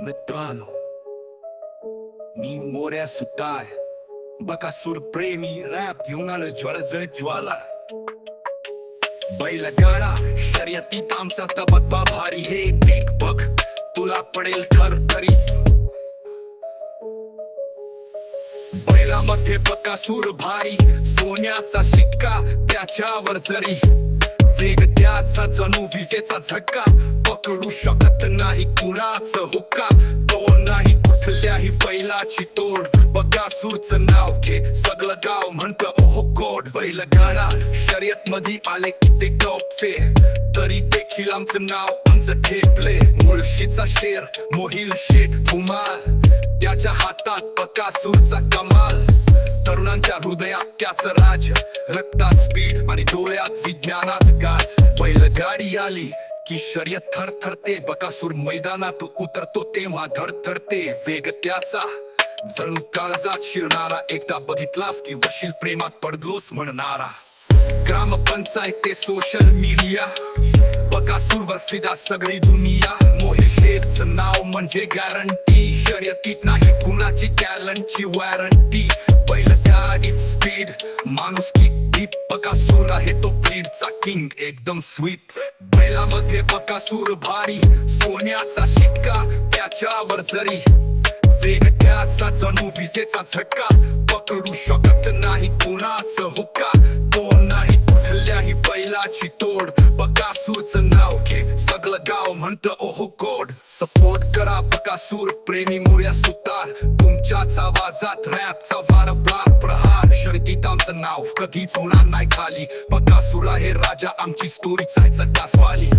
मित्रांनो, मी मोऱ्या सुताय बकासूर प्रेमी रॅप घेऊन आलो ज्वाला बैलगाडा शर्यतीत आमचा तबदबा भारी हे एक बघ तुला पडेल थरथरी बैलामध्ये बकासूर भारी सोन्याचा शिक्का त्याच्यावर जरी वेग त्याचा जणू विजेचा झटका पकडू शकत नाही कुणाचं हुक्का तो नाही कुठल्याही बैलाची तोड बकासूरचं नाव घे सगळं गाव म्हणतं ओहो गोड बैलगाडा शर्यत मध्ये आले किती टॉपचे तरी देखील आमचं नाव अंज ठेपले मुळशीचा शेर मोहिल शेठ धुमाल त्याच्या हातात बकासूरचा कमाल तरुणांच्या हृदयात त्याचं राज रक्तात स्पीड आणि डोळ्यात विज्ञानात गाज बैलगाडी आली की शर्यत थरथरते बकासूर मैदानात उतरतो तेव्हा धडधडते वेग त्याचा जणू काळजात शिरणारा एकदा बघितलास की वशील प्रेमात पडलोस म्हणणारा ग्रामपंचायत ते सोशल मीडिया बकासूरवर फिदा सगळी दुनिया मोहिल शेठचं नाव म्हणजे गॅरंटी शर्यतीत नाही कुणाची टॅलेंटची वॉरंटी बैलगाडीत स्पीड माणूस की डीप बकासूर आहे तो ब्रीडचा किंग एकदम स्वीट बैलामध्ये बकासूर भारी सोन्याचा शिक्का त्याच्यावर जरी वेग त्याचा जणू विजेचा झटका पकडू शकत नाही कुणाचं हुक्का तो नाही कुठल्याही बैलाची तोड बकासूरचं नाव घे सगळं गाव म्हणतं ओहो गोड सपोर्ट करा बकासूर प्रेमी मोऱ्या सुतार तुमच्याच आवाजात रॅपचा वारंवार प्रहार शर्यतीत आमचं नाव कधीच होणार नाही खाली बकासूर आहे राजा आमची स्टोरी जायचं तासवाली